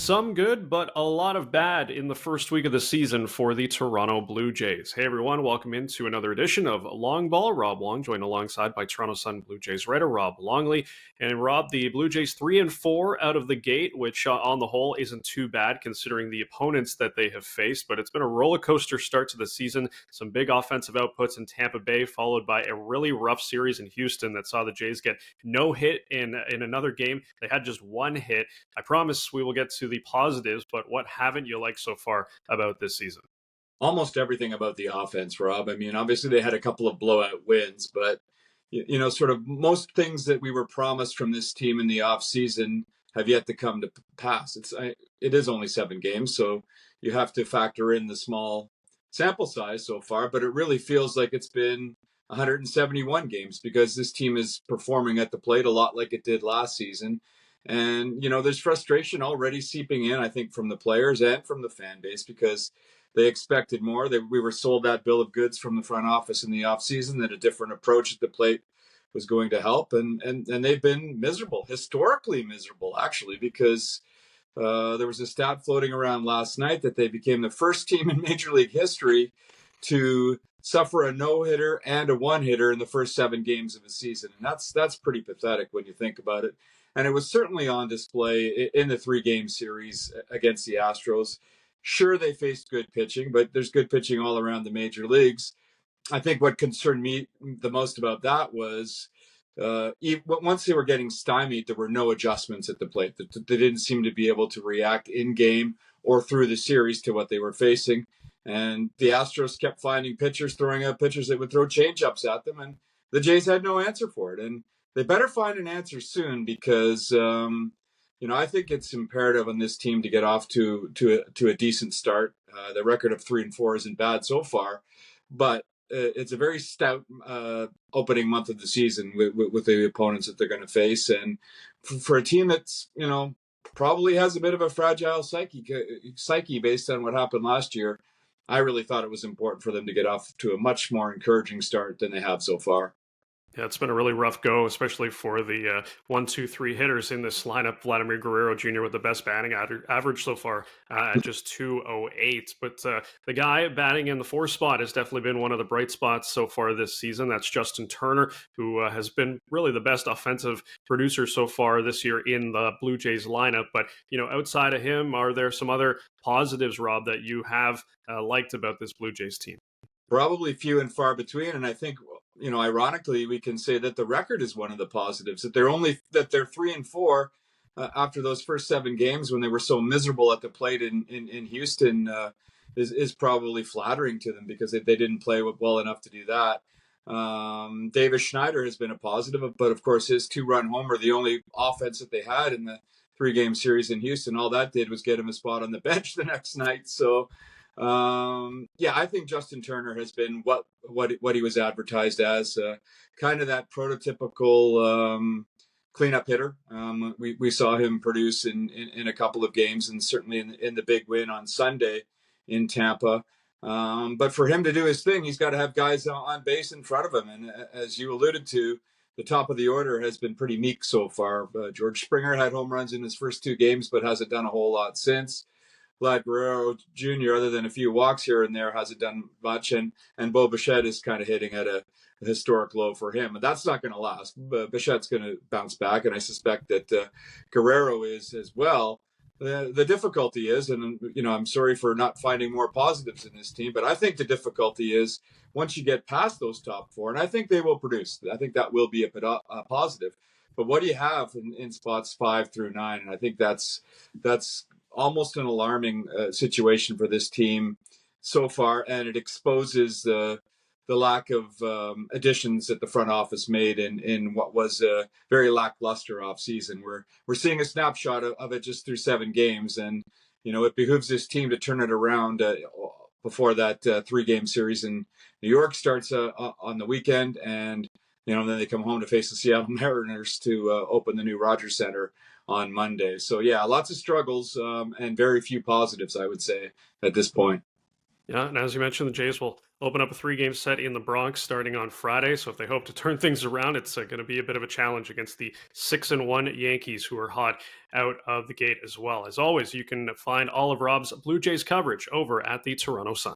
Some good, but a lot of bad in the first week of the season for the Toronto Blue Jays. Hey everyone, welcome into another edition of Long Ball. Rob Wong, joined alongside by Toronto Sun Blue Jays writer Rob Longley. And Rob, the Blue Jays 3-4 out of the gate, which on the whole isn't too bad considering the opponents that they have faced, but it's been a roller coaster start to the season. Some big offensive outputs in Tampa Bay, followed by a really rough series in Houston that saw the Jays get no hit in another game. They had just one hit. I promise we will get to the positives, but what haven't you liked so far about this season? Almost everything about the offense, Rob. I mean, obviously they had a couple of blowout wins, but sort of most things that we were promised from this team in the offseason have yet to come to pass. It is only 7 games, so you have to factor in the small sample size so far, but it really feels like it's been 171 games because this team is performing at the plate a lot like it did last season. And, there's frustration already seeping in, I think, from the players and from the fan base because they expected more. We were sold that bill of goods from the front office in the offseason that a different approach at the plate was going to help. And they've been miserable, historically miserable, actually, because there was a stat floating around last night that they became the first team in Major League history to suffer a no-hitter and a one-hitter in the first 7 games of a season. And that's pretty pathetic when you think about it. And it was certainly on display in the 3-game series against the Astros. Sure, they faced good pitching, but there's good pitching all around the major leagues. I think what concerned me the most about that was once they were getting stymied, there were no adjustments at the plate. They didn't seem to be able to react in-game or through the series to what they were facing. And the Astros kept finding pitchers, throwing out pitchers that would throw changeups at them, and the Jays had no answer for it. And they better find an answer soon because, I think it's imperative on this team to get off to a decent start. The record of 3-4 isn't bad so far, but it's a very stout opening month of the season with the opponents that they're going to face. And for a team that's, probably has a bit of a fragile psyche based on what happened last year, I really thought it was important for them to get off to a much more encouraging start than they have so far. Yeah, it's been a really rough go, especially for the 1, 2, 3 hitters in this lineup. Vladimir Guerrero Jr. with the best batting average so far at just 208. But the guy batting in the 4 spot has definitely been one of the bright spots so far this season. That's Justin Turner, who has been really the best offensive producer so far this year in the Blue Jays lineup. But, outside of him, are there some other positives, Rob, that you have liked about this Blue Jays team? Probably few and far between. And I think, ironically, we can say that the record is one of the positives, that they're 3-4 after those first 7 games when they were so miserable at the plate in Houston is probably flattering to them because they didn't play well enough to do that. Davis Schneider has been a positive, but of course his 2-run homer, the only offense that they had in the 3-game series in Houston, all that did was get him a spot on the bench the next night. So I think Justin Turner has been what he was advertised as, kind of that prototypical cleanup hitter. We saw him produce in a couple of games, and certainly in the big win on Sunday in Tampa. But for him to do his thing, he's got to have guys on base in front of him. And as you alluded to, the top of the order has been pretty meek so far. George Springer had home runs in his first 2 games, but hasn't done a whole lot since. Vlad Guerrero Jr., other than a few walks here and there, hasn't done much. And Bo Bichette is kind of hitting at a historic low for him. And that's not going to last. Bichette's going to bounce back, and I suspect that Guerrero is as well. The difficulty is, and I'm sorry for not finding more positives in this team, but I think the difficulty is once you get past those top 4, and I think they will produce. I think that will be a positive. But what do you have in spots 5 through 9? And I think that's almost an alarming situation for this team so far, and it exposes the lack of additions that the front office made in what was a very lackluster offseason. We're seeing a snapshot of it just through 7 games, and it behooves this team to turn it around before that 3-game series in New York starts on the weekend, and then they come home to face the Seattle Mariners to open the new Rogers Center on Monday. So lots of struggles and very few positives, I would say, at this point. Yeah, and as you mentioned, the Jays will open up a 3-game set in the Bronx starting on Friday. So if they hope to turn things around, it's going to be a bit of a challenge against the 6-1 Yankees, who are hot out of the gate as well. As always, you can find all of Rob's Blue Jays coverage over at the Toronto Sun.